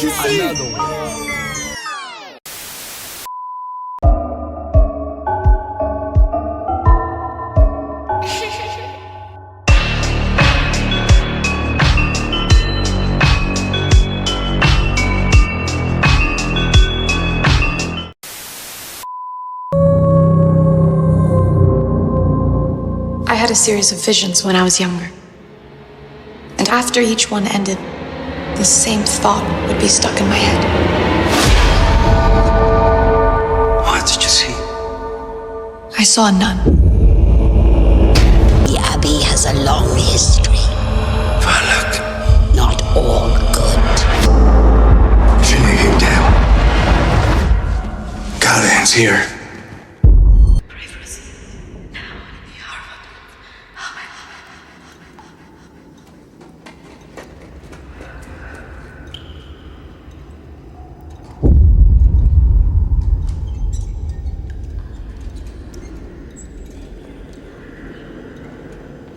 Another one. I had a series of visions when I was younger. And after each one ended, the same thought would be stuck in my head. What did you see? I saw a nun. The Abbey has a long history. Look. Not all good. Jimmy came down. God's here.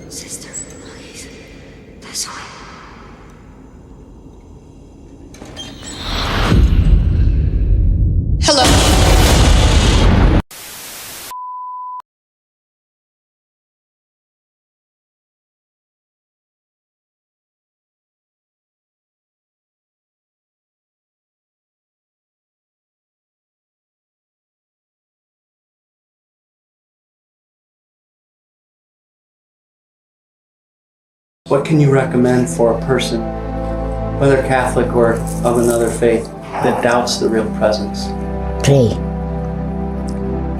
Sister, please. This way. Hello? What can you recommend for a person, whether Catholic or of another faith, that doubts the real presence? Pray.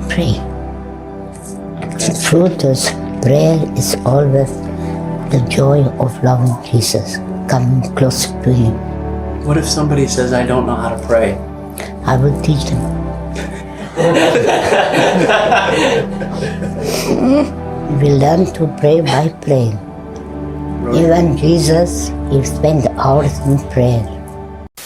Pray. The truth is, prayer is always the joy of loving Jesus, coming close to Him. What if somebody says, I don't know how to pray? I will teach them. We learn to pray by praying. Even Jesus, He spent hours in prayer.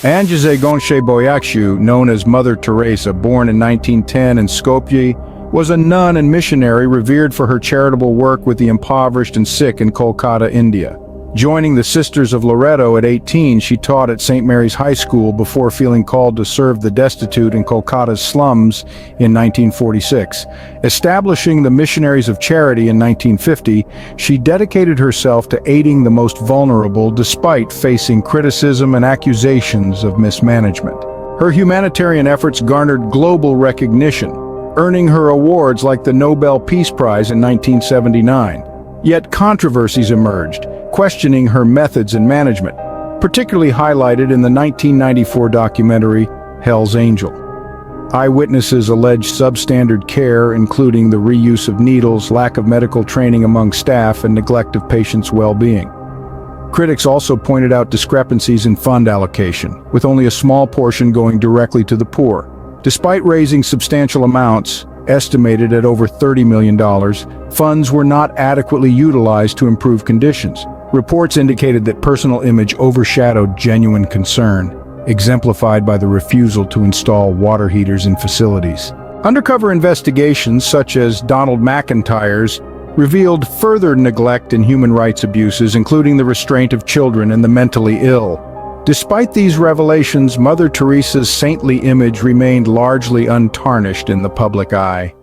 Anjeze Gonshe Boyakshu, known as Mother Teresa, born in 1910 in Skopje, was a nun and missionary revered for her charitable work with the impoverished and sick in Kolkata, India. Joining the Sisters of Loreto at 18, she taught at St. Mary's High School before feeling called to serve the destitute in Kolkata's slums in 1946. Establishing the Missionaries of Charity in 1950, she dedicated herself to aiding the most vulnerable despite facing criticism and accusations of mismanagement. Her humanitarian efforts garnered global recognition, earning her awards like the Nobel Peace Prize in 1979. Yet controversies emerged, questioning her methods and management, particularly highlighted in the 1994 documentary Hell's Angel. Eyewitnesses alleged substandard care, including the reuse of needles, lack of medical training among staff, and neglect of patients' well-being. Critics also pointed out discrepancies in fund allocation, with only a small portion going directly to the poor. Despite raising substantial amounts, estimated at over $30 million, funds were not adequately utilized to improve conditions. Reports indicated that personal image overshadowed genuine concern, exemplified by the refusal to install water heaters in facilities. Undercover investigations, such as Donald McIntyre's, revealed further neglect and human rights abuses, including the restraint of children and the mentally ill. Despite these revelations, Mother Teresa's saintly image remained largely untarnished in the public eye.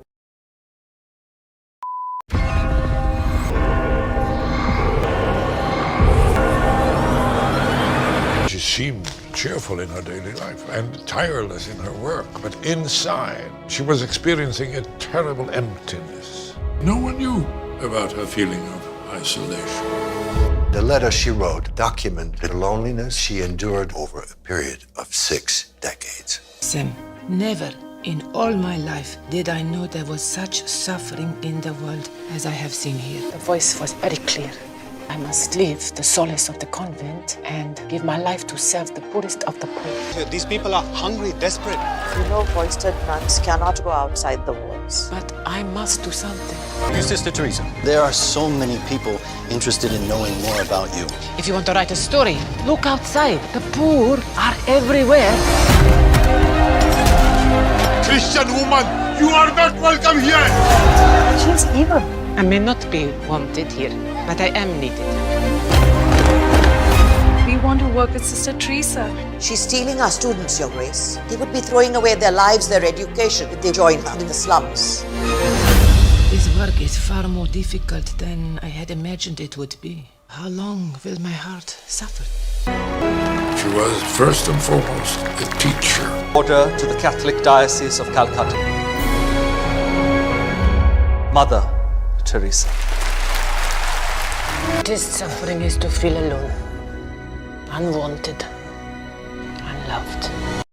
She seemed cheerful in her daily life and tireless in her work, but inside she was experiencing a terrible emptiness. No one knew about her feeling of isolation. The letter she wrote documented the loneliness she endured over a period of 6 decades. Sam, never in all my life did I know there was such suffering in the world as I have seen here. The voice was very clear. I must leave the solace of the convent and give my life to serve the poorest of the poor. These people are hungry, desperate. You know, cloistered nuns cannot go outside the walls. But I must do something. You, Sister Teresa. There are so many people interested in knowing more about you. If you want to write a story, look outside. The poor are everywhere. Christian woman, you are not welcome here! She's evil. I may not be wanted here, but I am needed. We want to work with Sister Teresa. She's stealing our students, Your Grace. They would be throwing away their lives, their education, if they join her in the slums. This work is far more difficult than I had imagined it would be. How long will my heart suffer? She was first and foremost a teacher. Order to the Catholic Diocese of Calcutta. Mother Teresa. This suffering is to feel alone, unwanted, unloved.